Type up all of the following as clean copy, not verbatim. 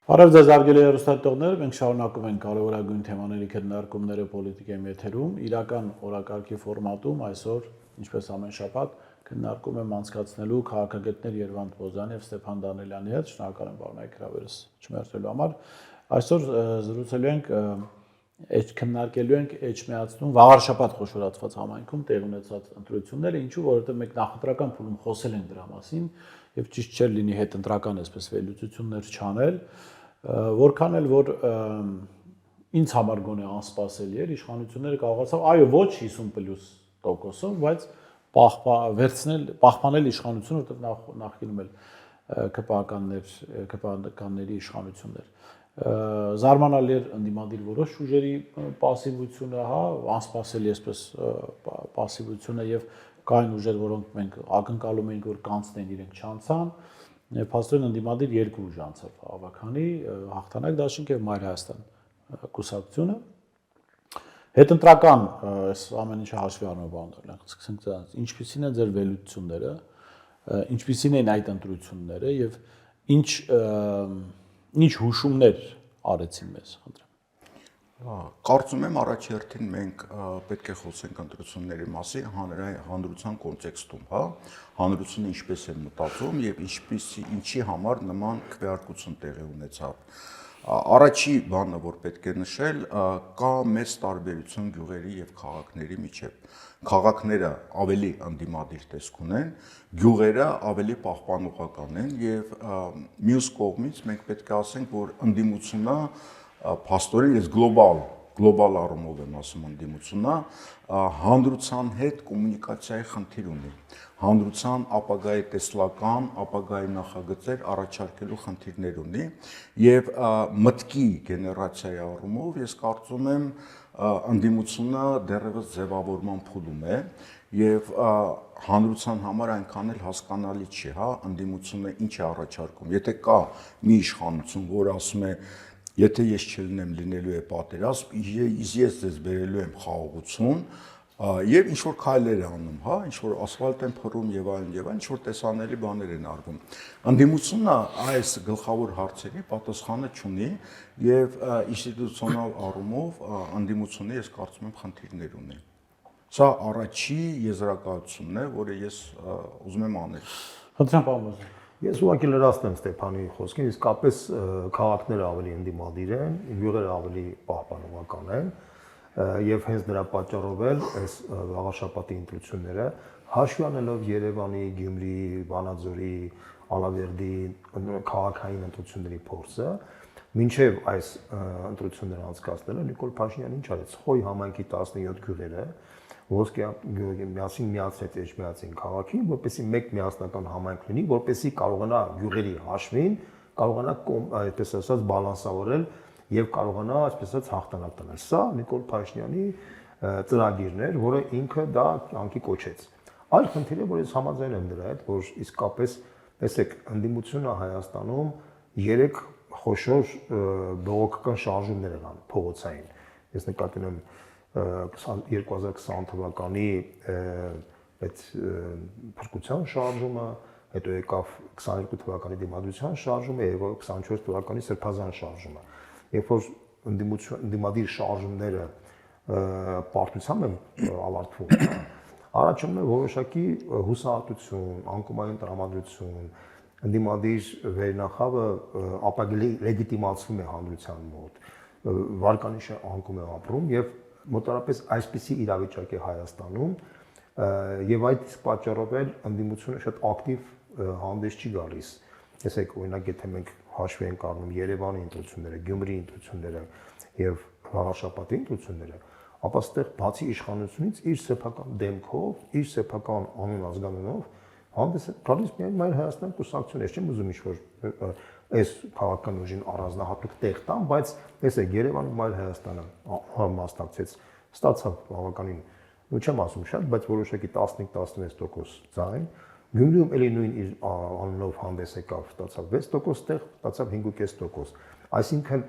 Բարև ձեզ արգելի հեռուստադիտողներ, մենք շարունակում ենք կարևորագույն թեմաների քննարկումները պոլիտիկայի եթերում, իրական օրակարգի ֆորմատում այսօր, ինչպես ամեն շաբաթ, քննարկում եմ անցկացնելու քաղաքագետներ Երվանդ Բոզյանի եւ Ստեփան Դանիելյանի հետ, շնորհակալ եմ բարոյ հրավերս չմերժելու համար։ Այսօր զրուցելու ենք քննարկելու ենք Էջմիածնում վաղար շաբաթ խոշորացված համայնքում տեղի ունեցած ընտրությունները, ինչու որովհետեւ մենք նախընտրական փուլում խոսել ենք դրա մասին եւ ճիշտ չէր լինի հետընտրական այսպես վերլուծություններ չանել, որքան էլ որ ինձ համար գոնե անսպասելի էր, իշխանությունները կարողացավ այո ոչ 50+%-ով, բայց պահպանել իշխանությունը, որտեղ նախկինում էլ ԿՊԱ-կանների իշխանություններ։ Զարմանալի էր ընդդիմադիր որոշ ուժերի պասիվությունը, հա, անսպասելի այսպես պասիվությունը եւ կային ուժեր, որոնք մենք ակնկալում էինք, որ կանցնեն, իրենք չանցան, փաստորեն ընդդիմադիր երկու ուժ անցավ ավականի, Հաղթանակ դաշինք եւ Մայր Հայաստան կուսակցությունը։ Հետընտրական այս ամեն ինչը հաշվի առնելով բանալենք, սկսենք դրանից, ինչպիսին են ձեր վերլուծությունները, ինչպիսին են այդ ընտրությունները եւ ինչ հուշումներ արեցին մեզ, խնդրեմ։ Կարծում եմ առաջերտին մենք պետք է խոսենք ընտրությունների մասին հանրության կոնտեքստում, հա, հանրությունը ինչպես է մտածում եւ ինչի համար նման քվեարկություն տեղի ունեցավ։ Առաջի բանը, որ պետք է նշել, կա մեծ տարբերություն գյուղերի եւ քաղաքների միջեւ։ Քաղաքները ավելի ընդդիմադիր տեսք ունեն, գյուղերը ավելի պահպանողական են եւ մյուս կողմից մենք պետք է ասենք, որ ընդդիմությունը փաստորեն ես գլոբալ առումով եմ ասում ընդդիմությունը, հանրության հետ կոմունիկացիայի խնդիր ունի, հանրության ապագայի տեսլական, ապագայի նախագծեր առաջարկելու խնդիրներ ունի եւ մտքի գեներացիայի առումով ես կարծում եմ ընդդիմությունը դեռևս ձևավորման փուլում է եւ հանրության համար այնքան էլ հասկանալի չի, հա, ընդդիմությունը ինչ է առաջարկում։ Եթե կա մի իշխանություն, որ ասում է եթե ես չլինեմ լինելու է պատերազմ, ես ձեզ բերելու եմ խաղաղություն եւ ինչ որ քայլեր է անում, հա, ինչ որ ասֆալտ են փռում եւ այլն, ինչ որ տեսանելի բաներ են արվում։ Ընդդիմությունը այս գլխավոր հարցերի պատասխանը չունի եւ ինստիտուցիոնալ առումով ընդդիմությունը ես կարծում եմ խնդիրներ ունի։ Սա առաջի եզրակացությունն է, որը ես ուզում եմ անել։ Խնդրեմ, պարոն Բոզյան։ Ես ուղղակի լրացնեմ Ստեփանի խոսքին, իսկապես քաղաքները ավելի ընդդիմադիր են, գյուղերը ավելի պահպանողական են եւ հենց դրա պատճառով էլ այս վաղաշաբաթի ընտրությունները հաշվի առնելով Երևանի, Գյումրի, Վանաձորի, Ալավերդի քաղաքային ընտրությունների փորձը, մինչեւ այս ընտրությունները անցկացնելը Նիկոլ Փաշինյանը ինչ արեց, Խոյ համայնքի 17 գյուղերը ոսկե գյուղի միասին միացրեց Էջմիածին քաղաքին, որպեսզի մեկ միասնական համայնք լինի, որպեսզի կարողանա գյուղերի հաշվին, կարողանա այդպես ասած բալանսավորել եւ կարողանա այսպես ասած հաղթանակ տանել։ Սա Նիկոլ Փաշինյանի ծրագիրն էր, որը ինքը դա կյանքի կոչեց։ Այլ խնդիրը, որ ես համաձայն եմ դրա հետ, որ իսկապես տեսեք, ընդդիմությունը Հայաստանում 3 խոշոր բողոքական շարժումներ են անում փողոցային։ Ես նկատի ունեմ 2020 թվականի այդ փրկության շարժումը, հետո եկավ 22 թվականի դիմադրության շարժումը եւ 24 թվականի սրբազան շարժումը։ Երբ որ ընդդիմադիր շարժումները պարտությամբ են ավարտվում, առաջանում է որոշակի հուսահատություն, անկումային տրամադրություն, ընդդիմադիր վերնախավը ապագի լեգիտիմացվում է հանրության մոտ, վարկանիշը անկում է ապրում եւ մոտարապես այսպիսի իրավիճակ է Հայաստանում եւ այդ պատճառով էլ ընդդիմությունը շատ ակտիվ հանդես չի գալիս։ Տեսեք, օրինակ, եթե մենք հաշվի ենք առնում Երևանի ընտրությունները, Գյումրի ընտրությունները եւ Վաղաշաբաթի ընտրությունները, ապա այստեղ բացի իշխանությունից իր սեփական դեմքով, իր սեփական անուն ազգանունով հանդես է գալիս միայն Մայր Հայաստան կուսակցությունը, ես չեմ ուզում ինչ-որ այս քաղաքական ուժին առանձնահատուկ տեղ տան, բայց տեսեք, Երևանում Մայր Հայաստանը մասնակցեց, ստացավ բավականին, ու չեմ ասում շատ, բայց որոշակի 15-16% ձայն, Գյումրիում էլի նույն իր անունով հանդես եկավ, ստացավ 6% տեղ, ստացավ 5.5%։ Այսինքն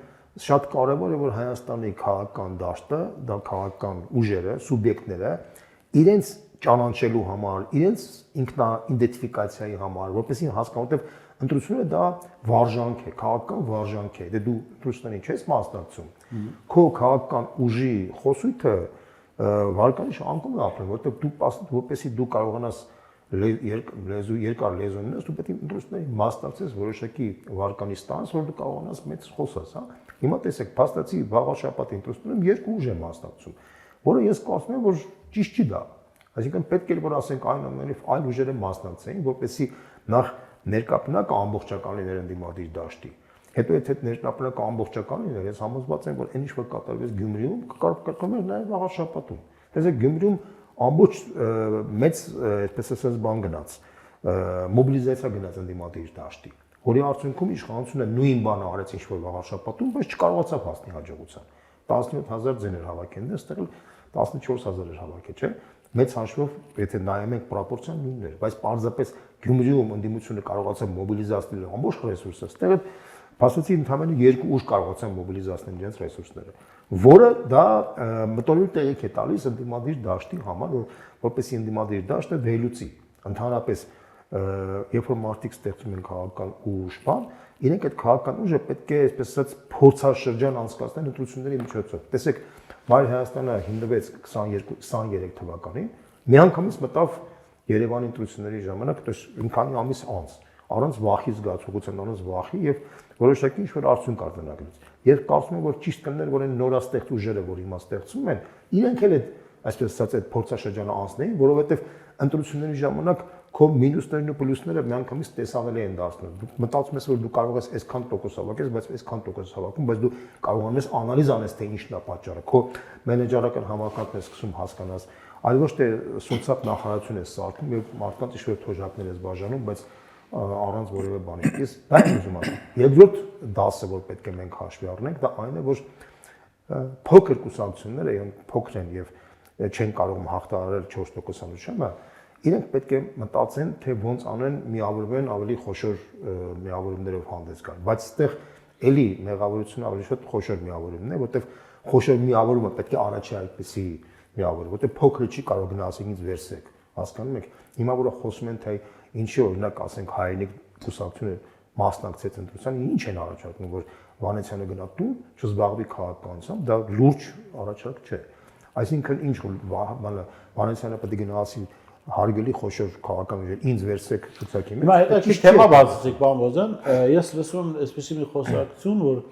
շատ կարևոր է, որ Հայաստանի քաղաքական դաշտը, դա քաղաքական ուժերը, սուբյեկտները իրենց ճանաչելու համար, իրենց ինքնաիդենտիֆիկացիայի համար, որպեսզի հասկանան, որտեղ ընտրությունը դա վարժանք է, քաղաքական վարժանք է։ Դե դու ընտրություններին չես մասնակցում։ Քո քաղաքական ուժի խոսույթը վարկանիշ անկում է ապրում, որտեղ դու որպեսզի դու կարողանաս երկար լեզու ունենաս, դու պետք է ընտրություններին մասնակցես որոշակի վարկանիշ ստանաս, որ դու կարողանաս մեծ խոսես, հա։ Հիմա տեսեք, փաստացի վաղ շաբաթի ընտրություններում երկու ուժ է մասնակցում, որը ես կարծում եմ, որ ճիշտ չի դա։ Այսինքն պետք է որ ասենք այնուամենայնիվ այլ ուժերը մասնակցեին, որպեսզի նախ ներկապնակը ամբողջական լիներ ընդդիմադիր դաշտի։ Հետո եթե ներկապնակը ամբողջական լիներ, ես համոզված եմ, որ այն ինչ որ կատարվեց Գյումրիում, կկարողանար նաև վաղ շաբաթում։ Տեսեք, Գյումրիում ամբողջ մեծ, այսպես ասած, բան գնաց, մոբիլիզացիա գնաց ընդդիմադիր դաշտի, որի արդյունքում իշխանությունը նույն բանը արեց ինչ որ վաղ շաբաթում, բայց չկարողացավ հասնել հաջողության։ 17000 ձեներ հավաքեն, այստեղ 14000 էր հավաքել, չէ՞։ Մեծ հաշվով, եթե նայում ենք պրոպորցիան նույնն էր, բայց պարզապես Գյումրիում ընդդիմությունը կարողացավ մոբիլիզացնել ամբողջ ռեսուրսը, այստեղ փաստացի ընդհանրապես երկու ուժ կարողացան մոբիլիզացնել իրենց ռեսուրսները, որը դա մտորիլ տեղիք է տալիս ընդդիմադիր դաշտի համար, որպեսզի ընդդիմադիր դաշտը վերլուծի։ Ընդհանրապես, երբ որ մարդիկ ստեղծում են քաղաքական ուժ, բան, իրենք այդ քաղաքական ուժը պետք է, այսպես ասած, փորձաշրջան անցկացնել ընտրությունների միջոցով։ Տեսեք, Մայր Հայաստանը հիմնվեց 22-23 թվականին, միանգամից մտավ Երևանի ընտրությունների ժամանակ, մի քանի ամիս անց, առանց վախի զգացողության, առանց վախի եւ որոշակի ինչ-որ արդյունք արձանագրեց։ Երբ կարծում եմ, որ ճիշտ կլներ, որ այն նորաստեղծ ուժերը, որ հիմա ստեղծում են, իրենք էլ այդ, այսպես ասած, այդ փորձաշրջանը անցնեին, որովհետեւ ընտրությունների ժամանակ քո մինուսներն ու պլյուսները միանգամից տեսանելի են դարձնում։ Դու մտածում ես, որ դու կարող ես այսքան տոկոս հավաքես, բայց այսքան տոկոս հավաքում, բայց դու կարողանում ես անալիզ անես, թե ինչն է պատճառը։ Քո մենեջերական համակարգն է սկսում հասկանաս, այլ ոչ թե սոցիալ նախարարություն է սարքում եւ մարդկանց ինչ-որ թոժակներ ես բաժանում, բայց առանց որևէ բանի։ Ես դա ուզում եմ։ Երկրորդ դասը, որ պետք է մենք հաշվի առնենք, դա այն է, որ փոքր կուսակցությունները, իրենք փոքր են եւ չեն կարող հաղթահարել 4%-ությունը, իրենք պետք է մտածեն, թե ոնց անեն միավորվեն ավելի խոշոր միավորումներով հանդես գալ, բայց այստեղ էլի մեղավորությունը ավելի շատ խոշոր միավորումն է, որտեղ խոշոր միավորումը պետք է առաջի այդպեսի միավորում, որտեղ փոքրը չի կարող գնալ ինձ վերսեք, հասկանում եք։ Հիմա որ խոսում են, թե ինչի օրինակ ասենք հայերենիք կուսակցությունը մասնակցեց ընտրության, ինչ են առաջարկում, որ Վանեցյանը գնա տուն, չզբաղվի քաղաքականությամբ, դա լուրջ առաջարկ չէ։ Այսինքն ինչ Վանեցյանը պետք է գնա ասի հարգելի խոշոր քաղաքական ուժեր ինձ վերցեք ցուցակի մեջ։ Հիմա հետաքրքիր թեմա բացեցիք, պարոն Բոզյան, ես լսում եմ այսպեսի մի խոսակցություն, որ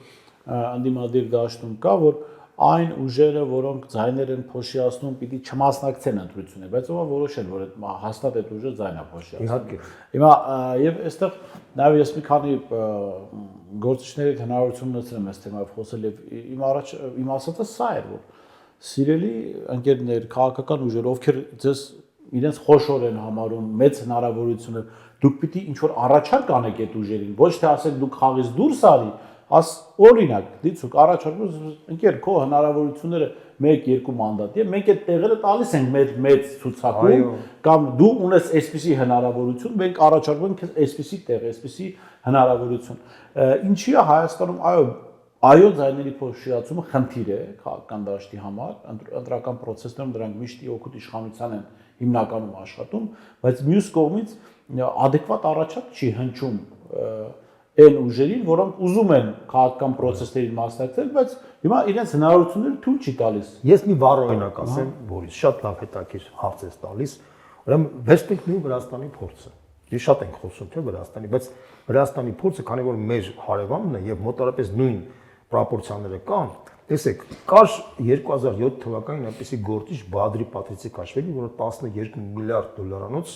ընդդիմադիր դաշտում կա, որ այն ուժերը, որոնք ձայներ են փոշիացնում, պիտի չմասնակցեն ընտրություններին, բայց ով որոշել, որ այդ հաստատ այդ ուժը ձայն է փոշիացնում։ Իհարկե։ Հիմա եւ այստեղ նաեւ ես մի քանի գործիչների հնարավորություն ունեցել եմ այս թեմայով խոսել եւ իմ ասածը սա էր, որ սիրելի ընկերներ, քաղաքական ուժեր, ովքեր ձեզ իրենց խոշոր են համարում, մեծ հնարավորություն է, դուք պիտի ինչ-որ առաջարկ անեք այդ ուժերին, ոչ թե ասեք դուք խաղից դուրս արի, օրինակ, դիցուք առաջարկում, ընկեր, քո հնարավորությունները 1-2 մանդատ, եւ մենք այդ տեղերը տալիս ենք մեծ ցուցակում, կամ դու ունես այսպիսի հնարավորություն, մենք առաջարկում ենք քեզ այսպիսի տեղ, այսպիսի հնարավորություն։ Ինչի է Հայաստանում, այո, ձայների փոշիացումը խնդիր է քաղաքական դաշտի համար, ընտրական process-ներում դրանք միշտ օգուտ իշխանության են հիմնականում աշխատում, բայց մյուս կողմից adekvat առաջարկ չի հնչում այն ուժերին, որոնք ուզում են քաղաքական process-ներին մասնակցել, բայց հիմա իրենց հնարավորությունները թույլ չի տալիս։ Ես մի բառ օրինակ ասեմ, որից շատ լավ հետաքրքիր հարց է տալիս, ուրեմն վերցնենք նույն Վրաստանի փորձը։ Ես շատ ենք խոսում թե Վրաստանի, բայց Վրաստանի փորձը, քանի որ մեր հարևանն է եւ մոտավորապես նույն պրոպորցիաները կան, տեսեք, կար 2007 թվականին այնպեսի գործիչ Բադրի Պատրիցիկաշվիլի, որը 12 միլիարդ դոլարանոց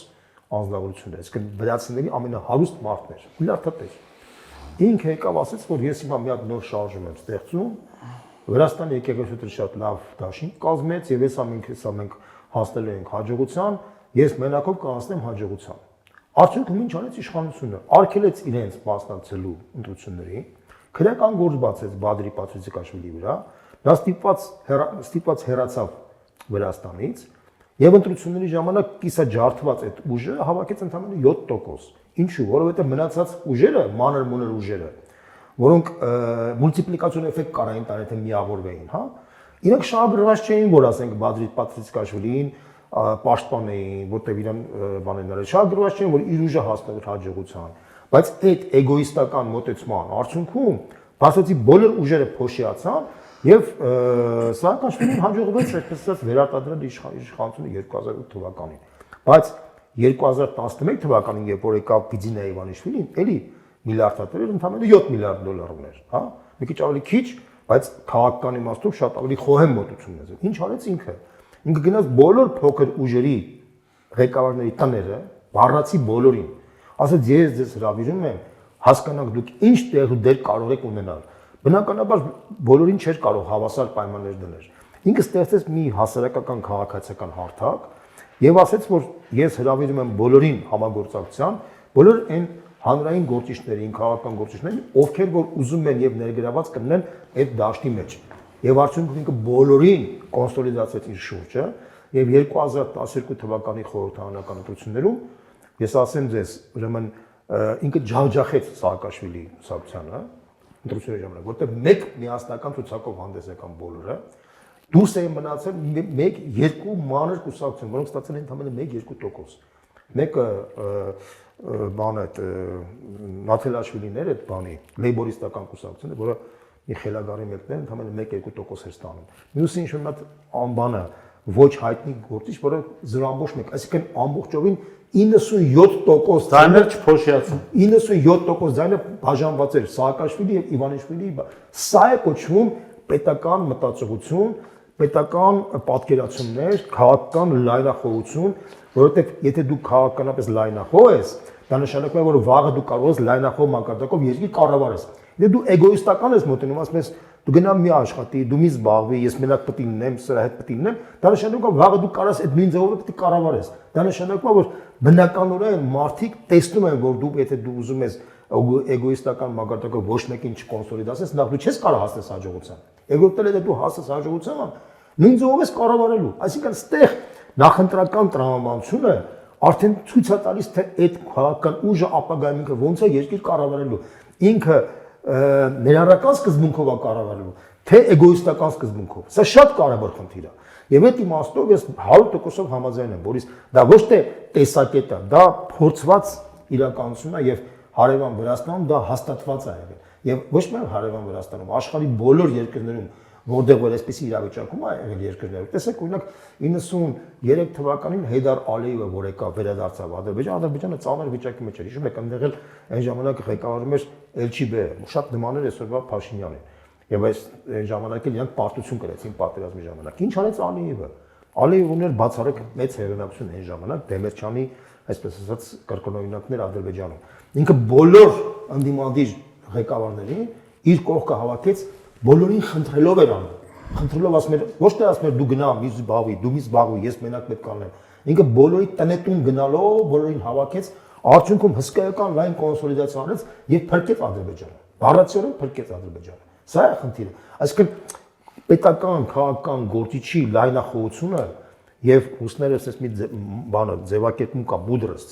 անձնավորություն է, այսինքն վրացիների ամենահարուստ մարդն էր, միլիարդատեր։ Ինքը եկավ ասեց, որ ես հիմա մի հատ նոր շարժում եմ ստեղծում, Վրաստանի եկեղեցու շատ լավ դաշինք կազմեց եւ հեսա մենք հասնելու ենք հաջողության, ես մենակով կհասնեմ հաջողության։ Արդյունքում ինչ անեց իշխանությունը, արգելեց իրենց մասնակցելու ընտրություններին, քրեական գործ բացեց Բադրի Պատրիցիկաշվիլի վրա, դա ստիպված հեռացավ Վրաստանից եւ ընտրությունների ժամանակ կիսաջարդված այդ ուժը հավաքեց ընդամենը 7%։ Ինչու՞, որովհետեւ մնացած ուժերը, մանր-մունր ուժերը, որոնք մուլտիպլիկացիոն էֆեկտ կարային տալ, եթե միավորվեին, հա, իրենք շահագրգռված չէին, որ ասենք Բադրի Պատրիցիկաշվիլին պաշտպանեին, որտեղ իրան բաներն արել, շահագրգռված չէին, որ իր ուժը հասնող հաջողության։ Բայց այդ էգոիստական մոտեցման արդյունքում բացի բոլոր ուժերը փոշիացան եւ Սահակաշվիլին հաջողվեց այսպես ասած վերարտադրել իշխանությունը 2008 թվականին։ Բայց 2011 թվականին, երբ որ եկավ Բիձինա Իվանիշվիլին, էլի միլիարդատեր ընդամենը $7 միլիարդ ուներ, հա, մի քիչ ավելի քիչ, բայց քաղաքական իմաստով շատ ավելի խոհեմ մոտություն էր։ Ինչ արեց ինքը։ Ինքը գնաց բոլոր փոքր ուժերի ղեկավարների տները, բառացի բոլորին։ Ասաց ես ձեզ հրավիրում եմ, հասկանանք դուք ինչ տեղ ու դեր կարող եք ունենալ։ Բնականաբար բոլորին չէր կարող հավասար պայմաններ դնել։ Ինքը ստեղծեց մի հասարակական քաղաքացիական հարթակ եւ ասաց, որ ես հրավիրում եմ բոլորին համագործակցության, բոլոր այն հանրային գործիչներին, քաղաքական գործիչներին, ովքեր որ ուզում են եւ ներգրաված կլինեն այդ դաշտի մեջ։ Եվ արդյունքում ինքը բոլորին կոնսոլիդացեց իր շուրջը եւ 2012 թվականի խորհրդարանական ընտրություններում ես ասեմ ձեզ, ուրեմն ինքը ջախջախեց Սահակաշվիլի կուսակցությանը ընտրությունների ժամանակ, որտեղ մեկ միասնական ցուցակով հանդես եկան բոլորը, դուրս էին մնացել մեկ-երկու մանր կուսակցություն, որոնք ստացել են ընդամենը 1-2%։ Մեկը բան այդ Նաթելաշվիլիներ այդ բանի լեյբորիստական կուսակցությունը, որը մի խելագարի մեկներ ընդամենը 1-2% էր ստանում։ Մյուսը ինչ-որ մի հատ անբանը ոչ հայտնի գործիչ, որը 0.1, այսինքն ամբողջովին 97% ձայներ չփոշիացան։ 97% ձայնը բաժանված էր Սահակաշվիլի եւ Իվանիշվիլի։ Սա է կոչվում պետական մտածողություն, պետական պատկերացումներ, քաղաքական լայնախոհություն, որովհետեւ եթե դու քաղաքականապես լայնախոհ ես, դա նշանակում է, որ վաղը դու կարող ես լայնախոհ մակարդակով երկիր կառավարես։ Եթե դու էգոիստական ես մոտենում, ասում ես դու գնա մի աշխատի, դու մի զբաղվի, ես մենակ պետք է լինեմ, սրա հետ պետք է լինեմ, դա նշանակում է վաղը դու կարաս այդ նույն ձևով պետք է կառավարես։ Դա նշանակում է, որ բնականորեն մարդիկ տեսնում են, որ դու եթե դու ուզում ես էգոիստական մակարդակով ոչ մեկին չկոնսոլիդացես, նախ դու չես կարող հասնել հաջողության։ Եգորտել եթե դու հասնես հաջողության, նույն ձևով ես կառավարելու։ Այսինքն ստեղ նախընտրական տրամաբանությունը արդեն ցույց է տալիս, թե այդ քաղաքական ուժը ապագայում ինքը ոնց է երկիր կառավարելու։ Ինքը ներառական սկզբունքով է կառավարելու, թե էգոիստական սկզբունքով։ Սա շատ կարևոր խնդիր է։ Եվ այդ իմաստով ես 100%-ով համաձայն եմ, որից դա ոչ թե տեսակետ է, դա փորձված իրականություն է եւ հարևան Վրաստանում դա հաստատված է եղել։ Եվ ոչ միայն հարևան Վրաստանում, աշխարհի բոլոր երկրներում, որտեղ որ այսպիսի իրավիճակում է եղել երկրներում։ Տեսեք, օրինակ 93 թվականին Հեյդար Ալիևը, որ եկավ վերադարձավ Ադրբեջանը ծանր վիճակի մեջ էր։ Հիշում եք, այնտեղ էլ այն ժամանակ ղեկավարում էր Էլչիբեը, շատ նման էր այսօրվա Փաշինյանին։ Եվ այս ժամանակ էլ իրանք պարտություն կրեցին պատերազմի ժամանակ։ Ինչ արեց Ալիևը։ Ալիևը ուներ բացառիկ մեծ հեղինակություն այն ժամանակ Դեմիրճյանի, այսպես ասած, կրկնօրինակներ Ադրբեջանում։ Ինքը բոլոր ընդդիմադիր ղեկավարներին իր կողքը հավաքեց, բոլորին խնդրելով էր անում։ Խնդրելով ասում էր, ոչ թե ասում էր դու գնա մի զբաղվի, դու մի զբաղվի, ես մենակ պետք է անեմ։ Ինքը բոլորի տնետուն գնալով բոլորին հավաքեց, արդյունքում հսկայական լայն կոնսոլիդացիա արեց եւ փրկեց Ադրբեջանը։ Բառացիորեն փրկեց Ադրբեջանը։ Սա է խնդիրը։ Այսինքն պետական քաղաքական գործիչի լայնախոհությունը եւ հուսներս այս մի բանը ձևակերպում կա մուդրս,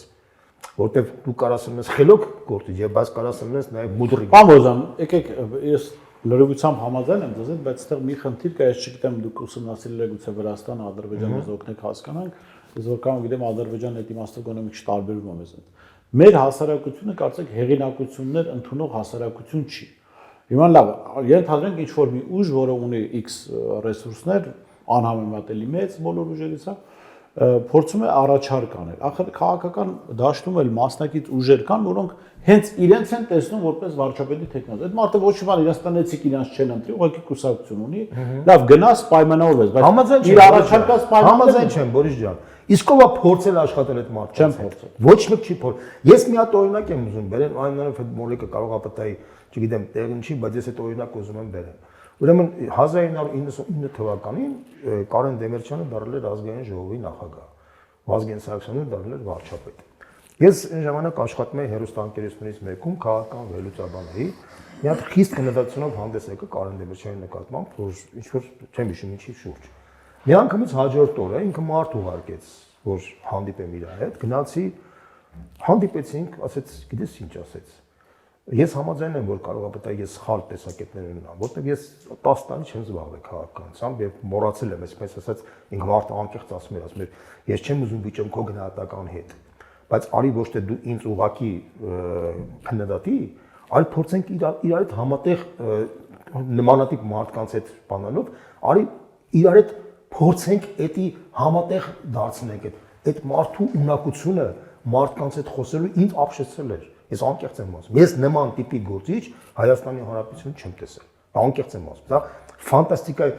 որտեվ դու կարաս ունես խելոք գործիչ եւ բայց կարաս ունես նաեւ մուդրի։ Պարոն Բոզյան, եկեք ես լրիվությամբ համաձայն եմ ձեզ հետ, բայց այստեղ մի խնդիր կա, ես չգիտեմ դուք ուսումնասիրել եք գուցե Վրաստանը, Ադրբեջանը, մեզ օգնեք հասկանանք, ես որքան գիտեմ Ադրբեջանը այդ իմաստով գոնե մի քիչ տարբերվում է մեզ հետ։ Մեր հասարակությունը կարծեք հեղինակություններ ընդունող հասարակություն չի։ Հիմա լավ, ենթադրենք ինչ որ մի ուժ, որը ունի X ռեսուրսներ, անհամեմատելի մեծ բոլոր ուժերից է, փորձում է առաջարկ անել։ Ախր քաղաքական դաշտում էլ մասնակից ուժեր կան, որոնք հենց իրենց են տեսնում որպես վարչապետի տեխնոց։ Այդ մարդը ոչ մի բան իրենց տնեցիկ իրենց չեն ընտրի, ուղղակի կուսակցություն ունի։ Լավ, գնաս պայմանավորվես, բայց իր առաջարկած պայմանները համաձայն չեմ, Բորիս ջան։ Իսկ ով է փորձել աշխատել այդ մարդկանց։ Չեմ փորձել։ Ոչ մեկ չի փորձել։ Ես մի հատ օրինակ եմ ուզում բերել, այնուամենայնիվ այդ մոլեկը կարող է պատահի, չգիտեմ, տեղին չի, բայց ես այդ օրինակ ուզում եմ բերել։ Ուրեմն 1999 թվականին Կարեն Դեմիրճյանը դարձել էր ազգային ժողովի նախագահ։ Վազգեն Սարգսյանը դարձել էր վարչապետ։ Ես այն ժամանակ աշխատում էի հեռուստաընկերությունից մեկում քաղաքական վերլուծաբանների, մի հատ խիստ քննադատությունով հանդես եկա Կարեն Դեմիրճյանի նկատմամբ, որ ինչ որ չեմ հիշում ինչի շուրջ։ Մի անգամից հաջորդ օրը ինքը մարդ ուղարկեց, որ հանդիպեմ իր հետ, գնացի, հանդիպեցինք, ասեց, գիտես ինչ ասեց։ Ես համաձայն եմ, որ կարող է պետք է ես սխալ տեսակետներ ունենամ, որտեղ ես 10 տարի չեմ զբաղվել քաղաքականությամբ եւ մոռացել եմ, այսպես ասած, ինքը մարդը անկեղծ ասում էր, ես չեմ ուզում վիճեմ քո գնահատական հետ։ բայց արի ոչ թե դու ինձ ուղակի քննադատի, այլ փորձենք իրար հետ համատեղ նմանատիպ մարդկանց հետ բանալով, արի իրար հետ փորձենք էդի համատեղ դարձնենք այդ մարդու ունակությունը մարդկանց հետ խոսելու ինձ ապշեցրել էր։ Ես անկեղծ եմ ասում։ Ես նման տիպի գործիչ Հայաստանի Հանրապետությունում չեմ տեսել։ Անկեղծ եմ ասում։ Դա ֆանտաստիկա է։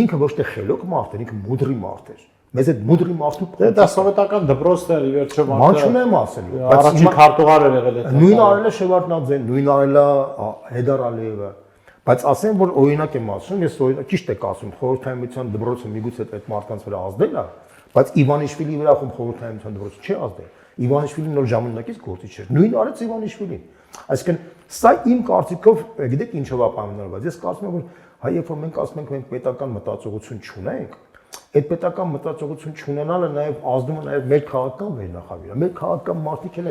Ինքը ոչ թե խելոք մարդ էր, ինքը մուդրի մարդ էր։ Մեզ այդ մուդրի մարդու դա սովետական դպրոցն էր, ի վերջո ման չունեմ ասելու։ Առաջին քարտուղար էր եղել այդ։ Նույն արել է Շևարդնաձեն, նույն արել է Հեդար Ալիևը։ Բայց ասեմ, որ օրինակ եմ ասում, ես օրինակ ճիշտ եք ասում, խորհրդայնության դպրոցը միգուցե այդ մարդկանց վրա ազդել է, բայց Իվանիշվիլի վրա խորհրդայնության դպրոցը չի ազդել։ Իվանիշվիլին նոր ժամանակից գործիչ էր։ Նույն արեց Իվանիշվիլին։ Այսինքն, սա իմ կարծիքով, գիտեք ինչով է պայմանավորված։ Ես կարծում եմ, որ հայ երբ որ մենք ասում ենք մենք պետական մտածողություն չունենք, այդ պետական մտածողություն չունենալը նաև ազդում է նաև մեր քաղաքական վերնախավի վրա։ Մեր քաղաքական մարդիկ են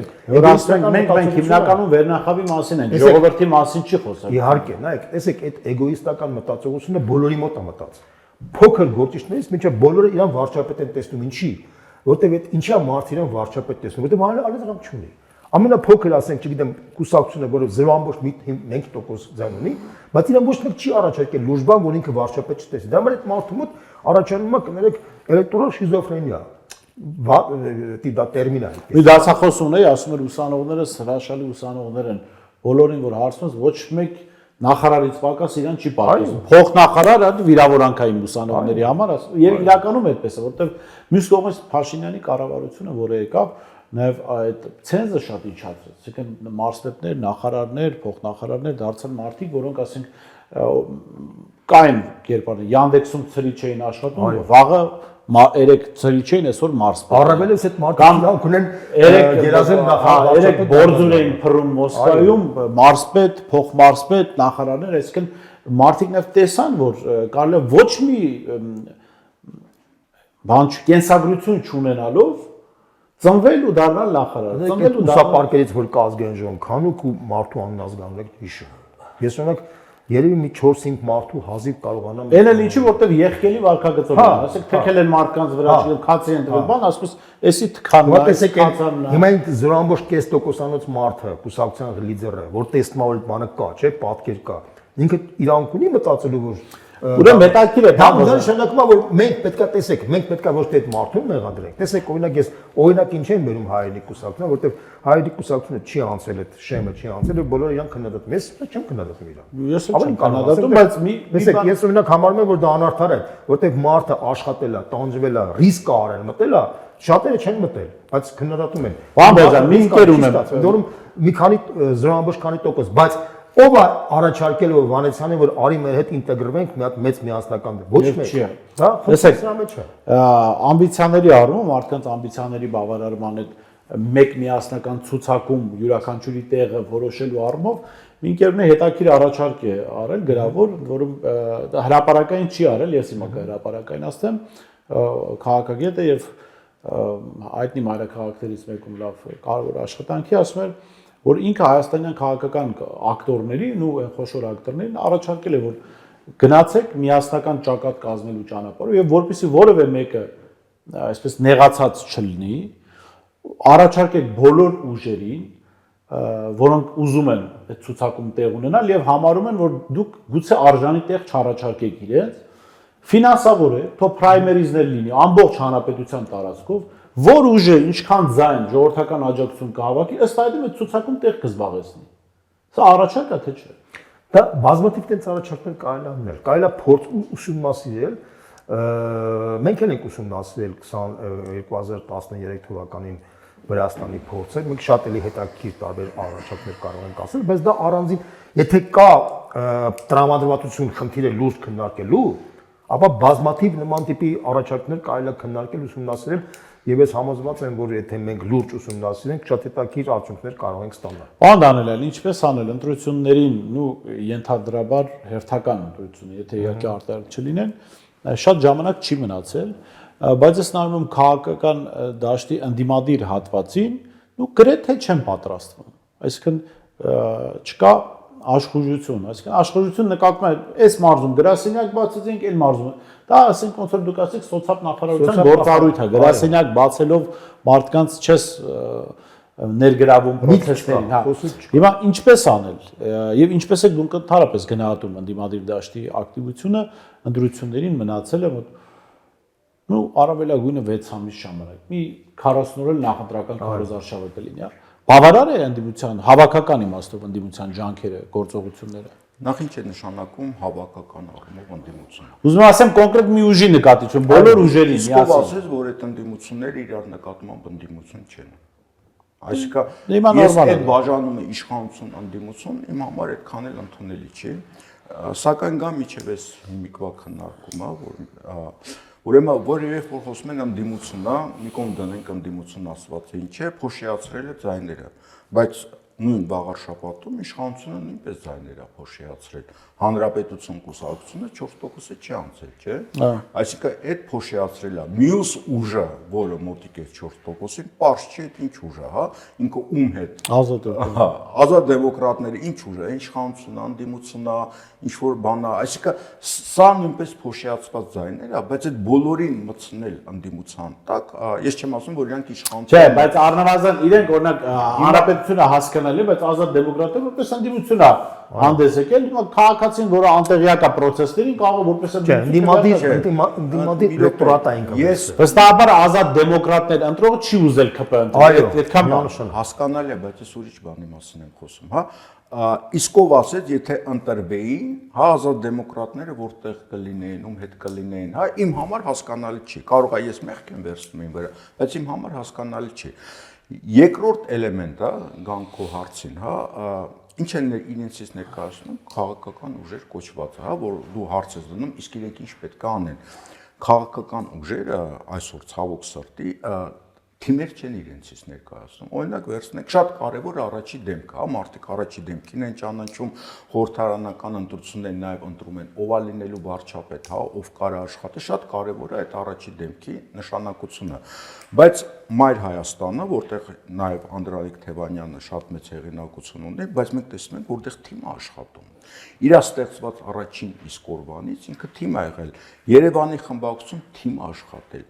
մենք հիմնականում վերնախավի մասին ենք, ժողովրդի մասին չի խոսում։ Իհարկե, նայեք, տեսեք, այդ էգոիստական մտածողությունը բոլորի մոտ է մտածում։ Փոքր գործիչներից մինչև բոլորը իրան վարչապետ են տեսնում, ինչի, որտեղ այդ ինչա մարդ իրան վարչապետ տեսնում, որտեղ այլ դրամ չունի։ Ամենափոքր ասենք, չգիտեմ, կուսակցությունը, որը 0.5% ձայն ունի, բայց իրան ոչ մեկ չի առաջարկել լուրջ բան, որ ինքը վարչապետ չտեսնի։ Դա մեր այդ մարդու մոտ առաջանում է կներեք էլեկտորալ շիզոֆրենիա։ Դա տերմին է։ Մի դասախոս ունեի, ասում էր ուսանողները հրաշալի ուսանողներ են, բոլորին որ հարցնես ոչ մեկ նախարարից պակաս իրան չի պատասխանում։ Փոխնախարարը վիրավորանքային ուսանողների համար, եւ իրականում այդպես է, որովհետեւ մյուս կողմից Փաշինյանի կառավարությունը, որը եկավ, նաև այդ ցենզը շատ իջացրեց, այսինքն մարզպետներ, նախարարներ, փոխնախարարներ դարձան մարդիկ, որոնք ասենք կային կերպարներ, Yandex-ում ծրի չէին աշխատում, վաղը 3 ծրի չէին, այսօր մարզպետ։ Առավելևս այդ մարդիկ ունեն երազել նախարար, 3 բորձուր էին փռում Մոսկվայում, մարզպետ, փոխմարզպետ, նախարարներ, այսինքն մարդիկ նաև տեսան, որ կարելի է ոչ մի բան կենսագրություն չունենալով ծնվել ու դառնալ նախարար։ Ծնվել ու ուսապարկերից որ կա ազգային ժողովում, քանուկ ու մարդու աննազգանք հիշում։ Ես օրինակ երևի մի 4-5 մարդու հազիվ կարողանամ։ Էն էլ ինչի որտեվ եղքելի վարկագծով են, ասեք թեքել են մարդկանց վրա, քացի են տվել, բան, ասես, էսի թքանն է, տեսեք, հիմա այն 0.5%-անոց մարդը, կուսակցության լիդերը, որ տեսնում է որ բանը կա, չէ, պատկեր կա։ Ինքը իրանք ունի մտածելու որ ուրեմն մետաքրիր է, դա նշանակում է որ մենք պետքա տեսեք, մենք պետքա ոչ թե այդ մարդուն մեղադրենք։ Տեսեք, օրինակ ես օրինակ ինչ եմ բերում հայերի կուսակցությունը, որտեղ հայերի կուսակցությունը չի անցել այդ շեմը, չի անցել, բոլորը իրան քննադատում։ Ես չեմ քննադատում իրան։ Ես չեմ քննադատում, բայց տեսեք, ես օրինակ համարում եմ որ դա անարդար է, որտեղ մարդը աշխատել է, տանջվել է, ռիսկ է արել, մտել է, շատերը չեն մտել, բայց քննադատում են։ Բան բեզա, մի ընկեր ունեմ, որում մի քանի 0.քանի%, բայց ով է առաջարկել ով Վանեցյանին որ արի մեր հետ ինտեգրվենք մի հատ մեծ միասնական ոչ մեկ։ Հա, տեսեք, սա մեջ է։ ամբիցիաների առումով, մարդկանց ամբիցիաների բավարարման այդ մեկ միասնական ցուցակում յուրաքանչյուրի տեղը որոշելու առումով մի ընկերն հետաքրիր առաջարկ է արել գրավոր, որում հրապարակային չի արել, ես հիմա հրապարակային ասեմ, քաղաքագետ է եւ հայտնի մայրաքաղաքներից մեկում լավ կարևոր աշխատանքի ասում էր որ ինքը հայաստանյան քաղաքական ակտորներին ու խոշոր ակտորներին առաջարկել է որ գնացեք միասնական ճակատ կազմելու ճանապարհով եւ որպեսզի որևէ մեկը այսպես նեղացած չլինի առաջարկեք բոլոր ուժերին որոնք ուզում են այդ ցուցակում տեղ ունենալ եւ համարում են որ դուք գուցե արժանի տեղ չառաջարկեք իրենց ֆինանսավորեք թող պրայմերիզներ լինի ամբողջ հանրապետության տարածքով որ ուժը ինչքան ձայն ժողովրդական աջակցություն կհավաքի, ըստ այդմ այդ ցուցակում տեղ կզբաղեցնի։ Սա առաջարկ է թե չէ։ Դա բազմաթիվ տենց առաջարկներ կարելի է ունել։ Կարելի է փորձ ուսումնասիրել։ Մենք էլ ենք ուսումնասիրել 2013 թվականին Վրաստանի փորձը։ Մենք շատ էլի հետաքրքիր տարբեր առաջարկներ կարող ենք ասել, բայց դա առանձին, եթե կա տրամադրվածություն խնդիրը լուրջ քննարկելու, ապա բազմաթիվ նման տիպի առաջարկներ կարելի է քննարկել, ուսումնասիրել Եվ ես համոզված եմ, որ եթե մենք լուրջ ուսումնասիրենք, շատ հետաքրքիր արդյունքներ կարող ենք ստանալ։ Բան անել, ինչպես անել, ընտրություններին ու ենթադրաբար հերթական ընտրություն, եթե իհարկե արտահայտ չլինեն, շատ ժամանակ չի մնացել, բայց ես նայում եմ քաղաքական դաշտի ընդդիմադիր հատվածին, ու գրեթե չեն պատրաստվում։ Այսինքն չկա աշխուժություն, այսինքն աշխուժություն նկատվում է այս մարզում գրասենյակ բացեցինք, այլ մարզում։ Դա ասենք ոնց որ դուք ասեք սոցիալ նախարարության գործառույթ է, գրասենյակ բացելով մարդկանց չես ներգրավում process-ներին, հա։ Հիմա ինչպես անել եւ ինչպես է դուք ընդհանրապես գնահատում ընդդիմադիր դաշտի ակտիվությունը ընտրություններին մնացել է մոտ նու առավելագույնը 6 ամիս ժամանակ։ Մի 40 օր էլ նախընտրական քարոզարշավը կլինի, հա։ Բավարար է ընդդիմության հավաքական իմաստով ընդդիմության ջանքերը, գործողությունները։ Նախ ինչ է նշանակում հավաքական առումով ընդդիմությունը։ Ուզում եմ ասեմ կոնկրետ մի ուժի նկատիչում, բոլոր ուժերին Իսկ ասես, որ այդ ընդդիմությունները իրար նկատմամբ ընդդիմություն չեն։ Այսինքն ես այդ բաժանում եմ իշխանություն ընդդիմություն, իմ համար այդքան էլ ընդունելի չի, սակայն գա միջև էս հիմիկվա քննարկումը, որ ուրեմն որևէ որ խոսում են ընդդիմությունն է, մի կողմ դնենք ընդդիմություն ասված է ինչ է, փոշիացրել է ձայները, բայց նույն վաղարշապատում իշխանությունը նույնպես ձայներ է փոշիացրել։ Հանրապետություն կուսակցությունը 4%-ը չի անցել, չէ՞։ Այսինքն այդ փոշիացրելը մյուս ուժը, որը մոտիկ է 4%-ին, པարզ չի այդ ինչ ուժ է, հա, ինքը ում հետ։ Ազատ դեմոկրատները ինչ ուժ է, իշխանությունն, անդիմությունն, ինչ որ բան է, այսինքն սա նույնպես փոշիացված ձայներ է, բայց այդ բոլորին մտցնել անդիմության տակ, ես չեմ ասում, որ իրանք իշխանություն։ Չէ, բայց առնվազն իրենք օրինակ հանրապետությունը հասկանալի, բայց ազատ դեմոկրատները որպես ընդդիմություն է հանդես եկել, հիմա քաղաքացին, որը անտեղյակ է process-ներին, կարող է որպես ընդդիմադիր էլեկտորատ այն կա։ Վստահաբար ազատ դեմոկրատներ ընտրողը չի ուզել ԿՊ ընտրել, այդքան միանշան հասկանալի է, բայց ես ուրիշ բանի մասին եմ խոսում, հա։ Իսկ ով ասեց, եթե ընտրվեին, հա, ազատ դեմոկրատները որտեղ կլինեին, ում հետ կլինեին, հա, իմ համար հասկանալի չի։ Կարող է ես մեղք եմ վերցնում իմ վրա, բայց իմ համար հասկանալի չի։ Երկրորդ էլեմենտը, գանքո հարցին, հա, ինչ են իրենցից ներկայացնում քաղաքական ուժեր կոչվածը, հա, որ դու հարց ես դնում, իսկ իրենք ինչ պետք է անեն։ Քաղաքական ուժերը այսօր ցավոք սրտի թիմեր չեն իրենցից ներկայացնում։ Օրինակ վերցնենք շատ կարևոր առաջի դեմքը, հա, մարդիկ առաջի դեմքին են ճանաչում, խորհրդարանական ընտրություններին նաև ընտրում են ով է լինելու վարչապետ, հա, ով կարա աշխատի, շատ կարևոր է այդ առաջի դեմքի նշանակությունը։ Բայց Մայր Հայաստանը, որտեղ նաև Անդրանիկ Թևանյանը շատ մեծ հեղինակություն ունի, բայց մենք տեսնում ենք, որտեղ թիմը աշխատում։ Իր ստեղծված առաջին իսկ օրվանից ինքը թիմ է եղել։ Երևանի խմբակցություն թիմ աշխատել։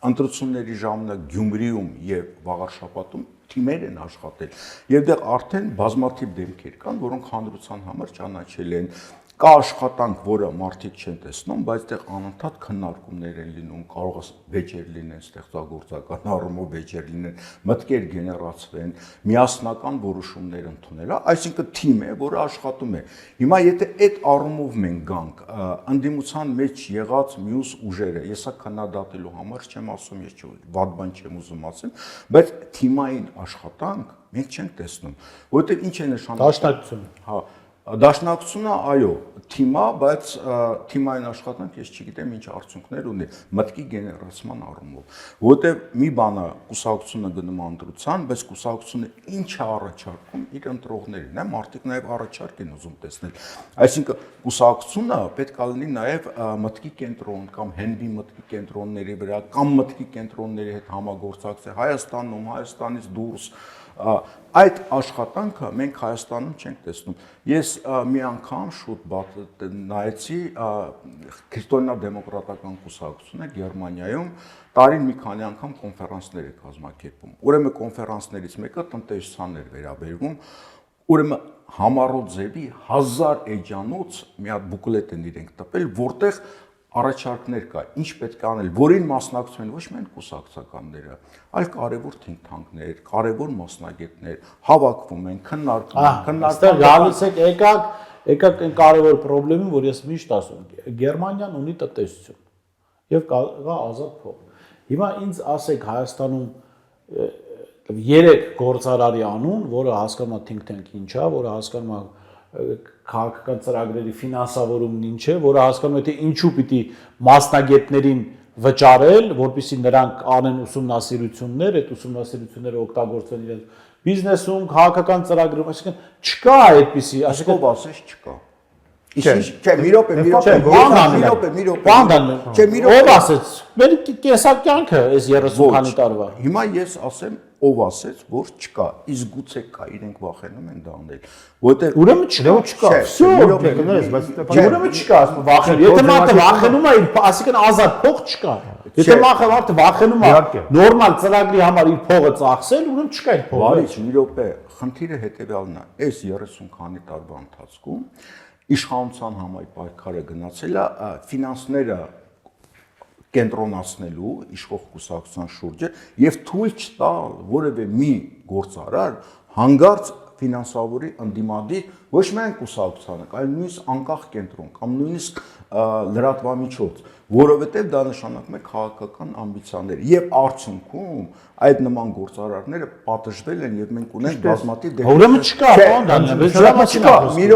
Ընտրությունների ժամանակ Գյումրիում եւ Վաղարշապատում թիմեր են աշխատել եւ դեռ արդեն բազմաթիվ դեմքեր կան, որոնք հանրության համար ճանաչել են։ Կա աշխատանք, որը մարդիկ չեն տեսնում, բայց դեռ անընդհատ քննարկումներ են լինում, կարող է վեճեր լինեն, ստեղծագործական առումով վեճեր լինեն, մտքեր գեներացվեն, միասնական որոշումներ ընդունել, այսինքն թիմ է, որը աշխատում է։ Հիմա եթե այդ առումով մենք գանք, ընդդիմության մեջ եղած մյուս ուժերը, ես սա քննադատելու համար չեմ ասում, ես վատ բան չեմ ուզում ասեմ, բայց թիմային աշխատանք մենք չենք տեսնում, որովհետև ինչ է նշանակում դաշնակցությունը։ Հա, դաշնակցությունը, այո, թիմա, բայց թիմային աշխատանք ես չգիտեմ ինչ արդյունքներ ունի մտքի գեներացման առումով, որովհետև մի բան է կուսակցությունը գնում ընտրության, բայց կուսակցությունը ինչ է առաջարկում իր ընտրողներին, հա, մարդիկ նաև առաջարկ են ուզում տեսնել։ Այսինքն կուսակցությունը պետք է լինի նաև մտքի կենտրոն կամ հենվի մտքի կենտրոնների վրա կամ մտքի կենտրոնների հետ համագործակցել Հայաստանում, Հայաստանից դուրս այդ աշխատանքը մենք Հայաստանում չենք տեսնում։ Ես մի անգամ շուտ նայեցի քրիստոնեա-դեմոկրատական կուսակցությունը Գերմանիայում տարին մի քանի անգամ կոնֆերանսներ է կազմակերպում։ Ուրեմն կոնֆերանսներից մեկը տնտեսությանն էր վերաբերվում, ուրեմն համառոտ ձևի 1000 էջանոց մի հատ բուկլետ են իրենք տպել, որտեղ առաջարկներ կա, ինչ պետք է անել, որին մասնակցում են ոչ միայն կուսակցականները, այլ կարևոր թինգ-թանկներ, կարևոր մասնագետներ, հավաքվում են, քննարկում են, Այստեղ գալիս եք եկակ այն կարևոր խնդրին, որ ես միշտ ասում եմ, Գերմանիան ունի տնտեսություն եւ կա ազատ փող։ Հիմա ինձ ասեք Հայաստանում 3 գործարարի անուն, որը հասկանում է think-tank ինչ է, որը հասկանում է քաղաքական ծրագրերի ֆինանսավորումն ինչ է, որը հասկանում է թե ինչու պիտի մասնագետներին վճարել, որպեսզի նրանք անեն ուսումնասիրություններ, այդ ուսումնասիրությունները օգտագործեն իրենց բիզնեսում, քաղաքական ծրագրում, այսինքն չկա այդպիսի, այսինքն ով ասես չկա։ Չէ, մի րոպե։ Չէ, ով ասեց, մեր կեսակյանքը այս 30 քանի տարվա։ Հիմա ես ասեմ ով ասեց, որ չկա, իսկ գուցե կա, իրենք վախենում են դա անել, որտեղ Ուրեմն չկա, всё, ուրեմն չկա, վախենում։ Եթե մարդը վախենում է, ասիկան ազատ փող չկա։ Եթե մարդը վախենում է նորմալ ծրագրի համար իր փողը ծախսել, ուրեմն չկա այդ փողը։ Վարիչ, մի րոպե, խնդիրը հետևյալն է, այս 30 քանի տարվա ընթացքում իշխանության համայնք պայքարը գնացել է ֆինանսները կենտրոնացնելու իշխող կուսակցության շուրջը եւ թույլ չտալ որևէ մի գործարար հանգարց ֆինանսավորի ընդդիմադիր ոչ միայն կուսակցությանը, այլ նույնիսկ անկախ կենտրոն կամ նույնիսկ լրատվամիջոց, որովհետեւ դա նշանակում է քաղաքական ամբիցիաներ եւ արդյունքում այդ նման գործարարները պատժվել են եւ մենք ունենք բազմաթիվ Ուրեմն չկա, մի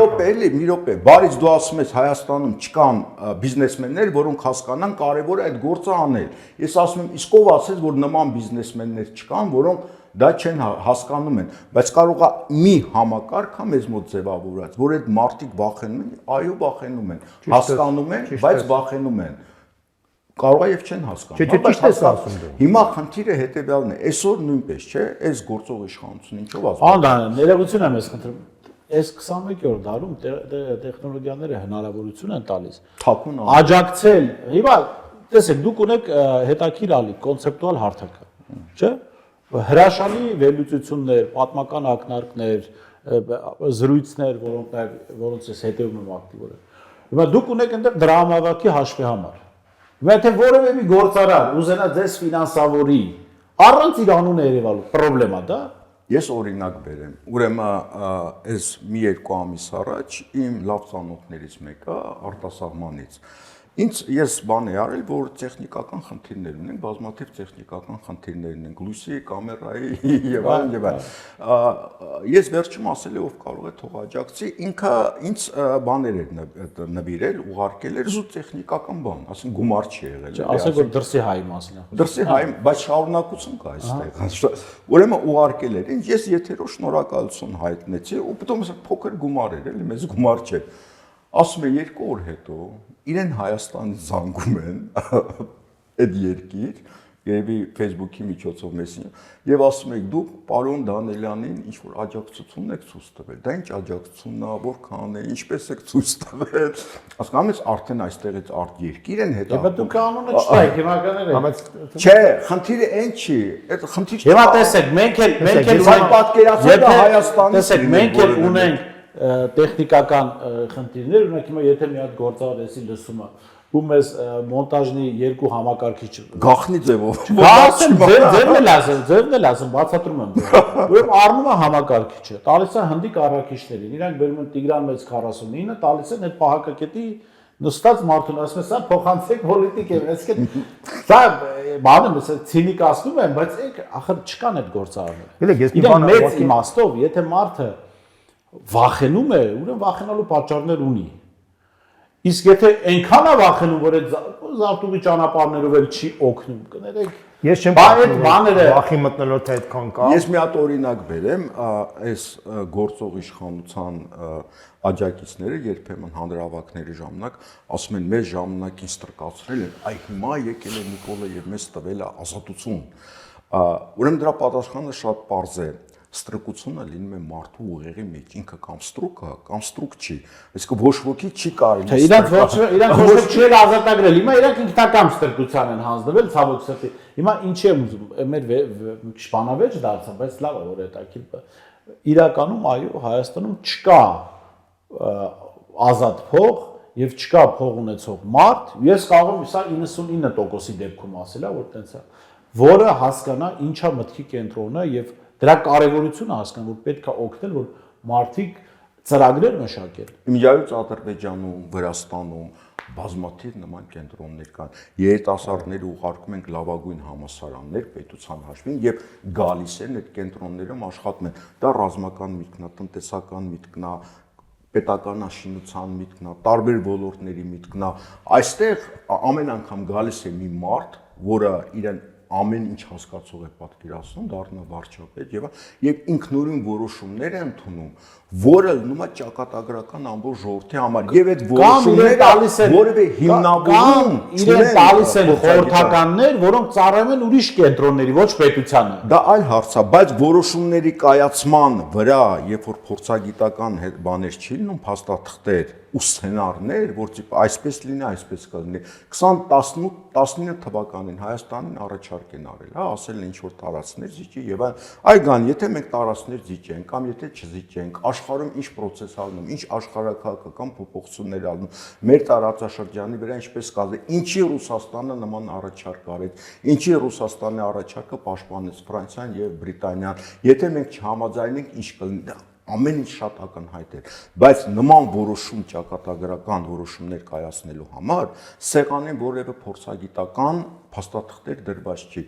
րոպե, բարից դու ասում ես Հայաստանում չկան բիզնեսմեններ, որոնք հասկանան կարևոր է այդ գործը անել։ Ես ասում եմ, իսկ ով ասեց, որ նման բիզնեսմեններ չկան, որոնք դա չեն հասկանում են, բայց կարող է մի համակարգ է մեզ մոտ ձևավորած, որ այդ մարդիկ վախենում են, այո, վախենում են, հասկանում են, բայց վախենում են։ Կարող է եւ չեն հասկանում։ Ճիշտ ես ասում դու։ Հիմա խնդիրը հետեւյալն է, այսօր նույնպես, չէ, այս գործող իշխանությունը ինչով ասում։ Անդան, ներողություն եմ ես խնդրում։ Այս 21-րդ դարում տեխնոլոգիաները հնարավորություն են տալիս Թափուն աջակցել։ Հիմա տեսեք, դուք ունեք հետաքրքիր ալի կոնցեպտուալ հարթակ, չէ՞։ Հրաշալի վերլուծություններ, պատմական ակնարկներ, զրույցներ, որոնց ես հետևում եմ ակտիվորեն։ Հիմա դուք ունեք այնտեղ դրամավակի հաշվի համար։ Հիմա եթե որևէ մի գործարար ուզենա ձեզ ֆինանսավորի, առանց իր անունը երևալու, պրոբլեմա դա։ Ես օրինակ բերեմ։ Ուրեմն այս մի երկու ամիս առաջ իմ լավ ծանոթներից մեկը արտասահմանից ես բան եմ արել, որ տեխնիկական խնդիրներ ունենք, բազմաթիվ տեխնիկական խնդիրներ ունենք, լույսի, կամերայի եւ այլն եւ այլն։ Ես վերջում ասել եմ, ով կարող է թող աջակցի, ինքը ինձ բաներ էր նվիրել, ուղարկել էր զուտ տեխնիկական բան, ասեն գումար չի եղել։ Ասեք որ դրսի հայ մասն է։ Դրսի հայ, բայց շարունակություն կա այստեղ։ Ուրեմն ուղարկել էր, ինձ ես եթերով շնորհակալություն հայտնեցի, ու потом փոքր գումար էր, էլի մեծ գումար չէ։ Ասում է 2 օր հետո իրեն Հայաստանից զանգում են այդ երկիր, երևի Facebook-ի միջոցով մեսենջեր, եւ ասում եք դուք պարոն Դանելյանին ինչ որ աջակցություն եք ցույց տվել։ Դա ինչ աջակցությունն է, որքան է, ինչպես եք ցույց տվել։ Հասկանում ես, արդեն այստեղից արդ երկիր են հետո։ Բայց դուք անունը չտայք, հիմականները։ Չէ, խնդիրը այն չի, այդ խնդիր Հիմա տեսեք, մենք էլ պատկերացրել Հայաստանից։ Տեսեք, մենք էլ ունենք տեխնիկական խնդիրներ, ունենք հիմա եթե մի հատ գործարարեսի լսումը, ու մեզ մոնտաժնի 2 համակարգիչ գախնի ձևով։ Ասեմ, ձևն էլ ասեմ, բացատրում եմ։ Ուրեմն առնում է համակարգիչը, տալիս է հնդիկ առաքիչներին, իրանք բերում են Տիգրան մեծ 49, տալիս են այդ պահակակետի նստած մարդուն, ասում է, սա փոխանցեք պոլիտիկ է, այսինքն սա բանը մսը ցինիկ ասում են, բայց ախր չկան այդ գործարարները։ Իրեն մեծ իմաստով, եթե մարդը վախենում է, ուրեմն վախենալու պատճառներ ունի։ Իսկ եթե այնքան է վախենում, որ այդ զարտուղի ճանապարհներով էլ չի օգնում, կներեք։ Ես չեմ այդ բաները վախի մտնելոց այդքան կա։ Ես մի հատ օրինակ բերեմ, այս գործող իշխանության աջակիցները երբեմն հանրահավաքների ժամանակ ասում են մեզ ժամանակին ստրկացրել են, այ հիմա եկել է Նիկոլը եւ մեզ տվել է ազատություն։ Ուրեմն դրա պատասխանը շատ պարզ է։ Ստրկությունը լինում է մարդու ուղեղի մեջ, ինքը կամ ստրուկ է, կամ ստրուկ չի։ Այսինքն ոչ ոքի չի կարելի։ Իրանք ոչ չի ազատագրել։ Հիմա իրանք ինքնական ստրկության են հանձնվել, ցավոք սրտի։ Հիմա ինչ եմ ուզում, մեր շփանավեճ դարձա, բայց լավ է որ հետաքրքիր։ Իրականում այո, Հայաստանում չկա ազատ փող եւ չկա փող ունեցող մարդ։ Ես կարող եմ սա 99%-ի դեպքում ասել, որ տենց է, որը հասկանա ինչա մտքի կենտրոնը եւ դրա կարևորությունը հասկանալ, որ պետք է օգնել, որ մարդիկ ծրագրեր մշակեն։ Իմիջիայից Ադրբեջանում, Վրաստանում բազմաթիվ նման կենտրոններ կան։ Երիտասարդները ուղարկում ենք լավագույն համալսարաններ պետության հաշվին եւ գալիս են այդ կենտրոններում աշխատում են։ Դա ռազմական միտքն է, տնտեսական միտքն է, պետական աշինության միտքն է, տարբեր ոլորտների միտքն է։ Այստեղ ամեն անգամ գալիս է մի մարդ, որը իրեն ամեն ինչ հասկացող է պատկերացնում, դառնա վարչապետ եւ ինքնուրույն որոշումներ է ընդունում, որը լինում է ճակատագրական ամբողջ ժողովրդի համար եւ այդ որոշումները որևէ հիմնավորում իրեն տալիս են խորհրդականներ, որոնք ծառայում են ուրիշ կենտրոնների, ոչ պետությանը։ Դա այլ հարց է, բայց որոշումների կայացման վրա, երբ որ փորձագիտական բաներ չի լինում, փաստաթղթեր ու սցենարներ, որ այսպես լինի, այսպես կլինի։ 2018-19 թվականին Հայաստանին առաջարկ են արել, հա, ասել են ինչ որ տարածքներ զիջի եւ այգան, եթե մենք տարածքներ զիջենք կամ եթե չզիջենք, աշխարհում ինչ process ալնում, ինչ աշխարհակահաղական փոփոխություններ ալնում, մեր տարածաշրջանի վրա ինչպես կազդի, ինչի Ռուսաստանը նման առաջարկ արեց, ինչի Ռուսաստանի առաջարկը պաշտպանեց Ֆրանսիան եւ Բրիտանիան, եթե մենք չհամաձայնենք, ինչ կլինի։ Ամեն ինչ շատ ակնհայտ է, բայց նման որոշում ճակատագրական որոշումներ կայացնելու համար սեղանին որևէ փորձագիտական փաստաթղթեր դրված չի։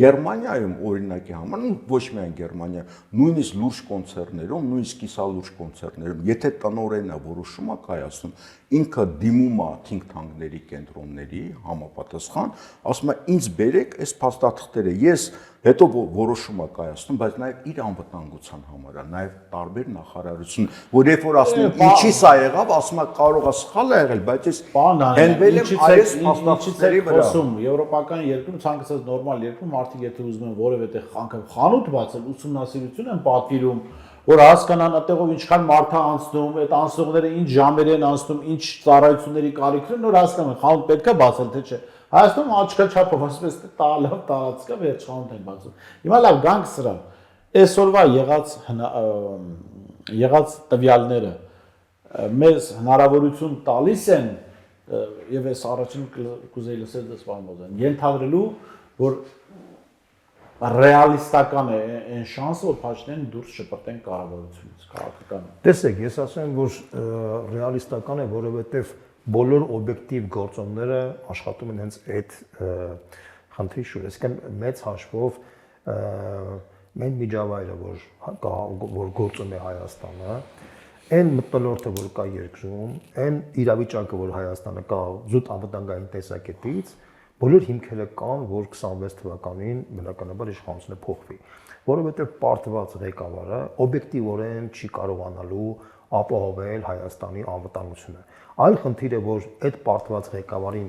Գերմանիայում օրինակի համար, ոչ միայն Գերմանիա, նույնիսկ լուրջ կոնցերներում, նույնիսկ կիսալուրջ կոնցերներում, եթե տնօրենը որոշում է կայացնում, ինքը դիմում է think tank-ների կենտրոնների համապատասխան, ասում է ինձ բերեք այս փաստաթղթերը, ես հետո որոշում է կայացնում, բայց նաև իր անվտանգության համար է, նաև տարբեր նախարարություն, որ երբ որ ասում են ինչի սա եղավ, ասում է կարող է սխալ է եղել, բայց ես հենվել եմ այս փաստաթղթերի վրա։ Եվրոպական երկրում ցանկացած նորմալ երկրում մարդիկ եթե ուզում են որևէ տեղ խանութ բացել, ուսումնասիրություն են պատվիրում, որ հասկանան այդտեղով ինչքան մարդ է անցնում, այդ անցնողները ինչ ժամեր են անցնում, ինչ ծառայությունների կարիք ունեն, նոր հասկանում են խանութ պետք է բացել, թե չէ։ Հայաստանում աչքաչափով ասես թե լավ տարածք է, վերջ խանութ են բացում։ Հիմա լավ գանք սրա։ Այսօրվա եղած տվյալները մեզ հնարավորություն տալիս են եւ այս առաջին կուզեի լսել դες բանոզան ենթադրելու որ ռեալիստական է այն շանսը որ Փաշինյանին դուրս շպրտեն կառավարությունից քաղաքական։ Տեսեք, ես ասեմ, որ ռեալիստական է, որովհետեւ բոլոր օբյեկտիվ գործոնները աշխատում են հենց այդ խնդրի շուրջ։ Այսինքն մեծ հաշվով մեն միջավայրը, որ գործում է Հայաստանը, այն մտնոլորտը, որ կա երկրում, այն իրավիճակը, որ Հայաստանը կա զուտ անվտանգային տեսակետից, բոլոր հիմքերը կան, որ 26 թվականին բնականաբար իշխանությունը փոխվի, որովհետև պարտված ղեկավարը օբյեկտիվորեն չի կարողանալու ապահովել Հայաստանի անվտանգությունը։ Այլ խնդիր է, որ այդ պարտված ղեկավարին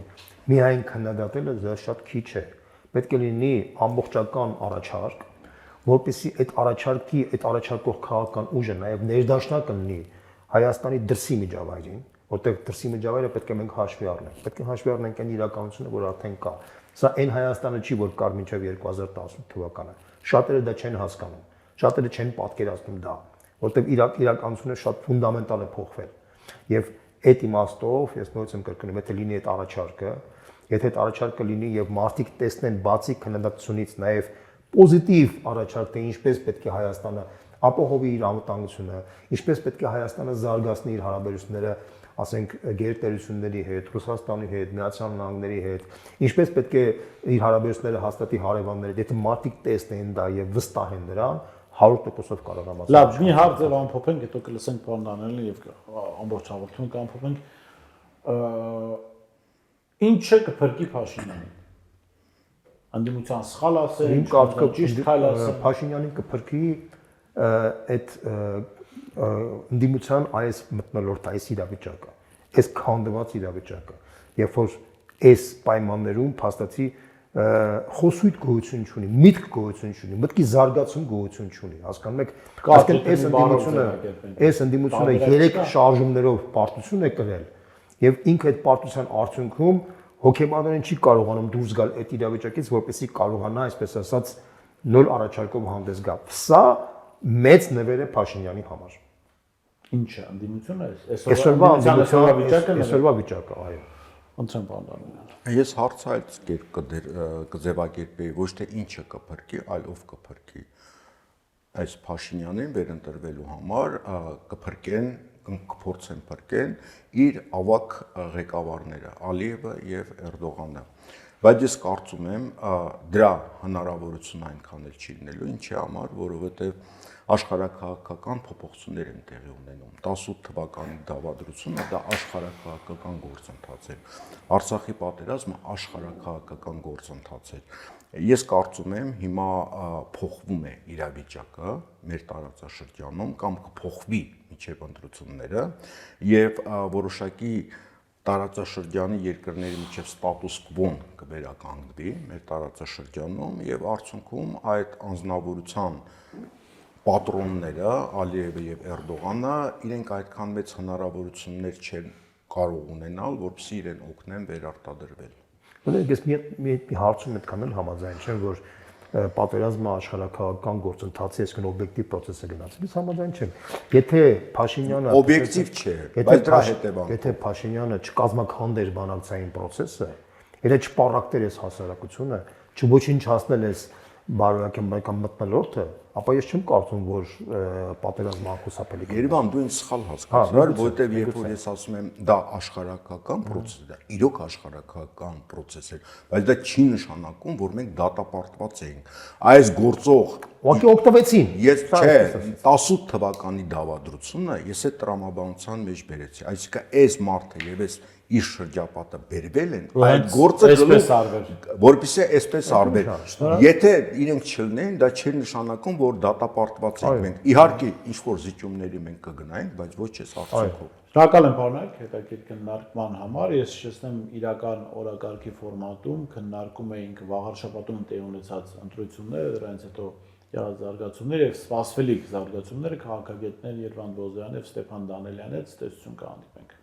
միայն քննադատելը դա շատ քիչ է։ Պետք է լինի ամբողջական առաջարկ, որպեսզի այդ առաջարկող քաղաքական ուժը նաև ներդաշնակ լինի Հայաստանի դրսի միջավայրին, որտեղ դրսի միջավայրը պետք է մենք հաշվի առնենք։ Պետք է հաշվի առնենք այն իրականությունը, որ արդեն կա։ Սա այն Հայաստանը չի, որ կար մինչև 2018 թվականը։ Շատերը դա չեն հասկանում։ Շատերը չեն պատկերացնում դա, որտեղ իրականությունը շատ ֆունդամենտալ է փոխվել։ Եվ այդ իմաստով ես նույնիսկ եմ կրկնում, եթե լինի այդ առաջարկը, եթե այդ առաջարկը լինի եւ մարդիկ տեսնեն բացի քննադատությունից նաև պոզիտիվ առաջարկ թե ինչպես պետք է Հայաստանը ապահովի իր անվտանգությունը, ինչպես պետք է Հայաստանը զարգացնի իր հարաբերությունները, ասենք գերտերությունների հետ, Ռուսաստանի հետ, Միացյալ Նահանգների հետ, ինչպես պետք է իր հարաբերությունները հաստատի հարևանների հետ, եթե մարդիկ տեսնեն դա եւ վստահեն դրան, 100%-ով կարող է մասնակցել։ Լավ, մի հարց եւ ամփոփենք, հետո կլսենք պարոն Դանիելին եւ ամբողջ հաղորդումը կամփոփենք։ Ինչը կփրկի Փաշինյանին։ Անդիմության սխալ ասել, իմ կարծիքով ճիշտ քայլ ասել։ Փաշինյանին կփրկի այդ ընդդիմության այս մթնոլորտ, այս իրավիճակը, այս քանդված իրավիճակը, երբ որ այս պայմաններում փաստացի խոսույթ գոյություն չունի, միտք գոյություն չունի, մտքի զարգացում գոյություն չունի, հասկանում եք, այս ընդդիմությունը 3 շարժումներով պարտություն է կրել եւ ինքը այդ պարտության արդյունքում հոգեբանորեն չի կարողանում դուրս գալ այդ իրավիճակից, որպեսզի կարողանա, այսպես ասած, նոր առաջարկով հանդես գա։ Սա մեծ նվեր է Փաշինյանի համար։ Ինչը ընդդիմությունը այսօրվա վիճակը, այո։ Ընտրեմ պարոն Դանիելյան։ Ես հարցը այլ կերպ կձևակերպեի, ոչ թե ինչը կփրկի, այլ ով կփրկի։ Այս Փաշինյանին վերընտրվելու համար կփրկեն, կփորձեն փրկեն իր ավակ ղեկավարները Ալիևը եւ Էրդողանը։ Բայց ես կարծում եմ դրա հնարավորությունը այնքան էլ չի լինելու, ինչի համար, որովհետեւ աշխարհաքաղաքական փոփոխություններ են տեղի ունենում։ 18 թվականի դավադրությունը դա աշխարհաքաղաքական գործընթաց է։ Արցախի պատերազմը աշխարհաքաղաքական գործընթաց է։ Ես կարծում եմ հիմա փոխվում է իրավիճակը մեր տարածաշրջանում կամ կփոխվի միջև ընտրությունները եւ որոշակի տարածաշրջանի երկրների միջև ստատուս կվոն կվերականգնվի մեր տարածաշրջանում եւ արդյունքում այդ անձնավորության պատրոնները Ալիևը եւ Էրդողանը իրենք այդքան մեծ հնարավորություններ չեն կարող ունենալ, որպեսզի իրեն օգնեն վերարտադրվել։ Ես մի հարցում այդքան էլ համաձայն չեմ, որ պատերազմը աշխարհաքաղաքական գործընթաց է, այսինքն օբյեկտիվ process է գնացել։ Ես համաձայն չեմ։ Եթե Փաշինյանը օբյեկտիվ չէ, բայց դրա հետևանքով եթե Փաշինյանը չկազմաքանդեր բանակցային process-ը, եթե չպարակտեր այս հասարակությունը, չոչնչացնել այս բարոյական մտնոլորտը, ապա ես չեմ կարծում, որ պատերազմը անկուսափելի կլինի։ Երևան դու ինձ սխալ հասկացար, որովհետև երբ որ ես ասում եմ դա աշխարհաքաղաքական process է, դա իրոք աշխարհաքաղաքական process է, բայց դա չի նշանակում, որ մենք դատապարտված էինք։ Այս գործող ուղղակի օգտվեցին։ Ես չէ, 18 թվականի դավադրությունը ես այդ տրամաբանության մեջ բերեցի, այսինքն այս մարդը եւ այս իր շրջապատը բերվել են, այդ գործը որպեսզի այսպես արվեր։ Եթե իրենք չլինեն, դա չէր նշանակում, որ դատապարտված ենք մենք։ Իհարկե, ինչ որ զիջումների մենք կգնայինք, բայց ոչ այս արդյունքով։ Շնորհակալ եմ պարոն, հետաքրքիր քննարկման համար։ Ես հիշեցնեմ իրական օրակարգի ֆորմատում քննարկում էինք վաղ շաբաթում տեղի ունեցած ընտրությունները, դրանից հետո եղած զարգացումները եւ սպասվելիք զարգացումները քաղաքագետներ Երվանդ Բոզյանի եւ Ստեփան Դանելյանի հետ տեսություն կհանդիպենք։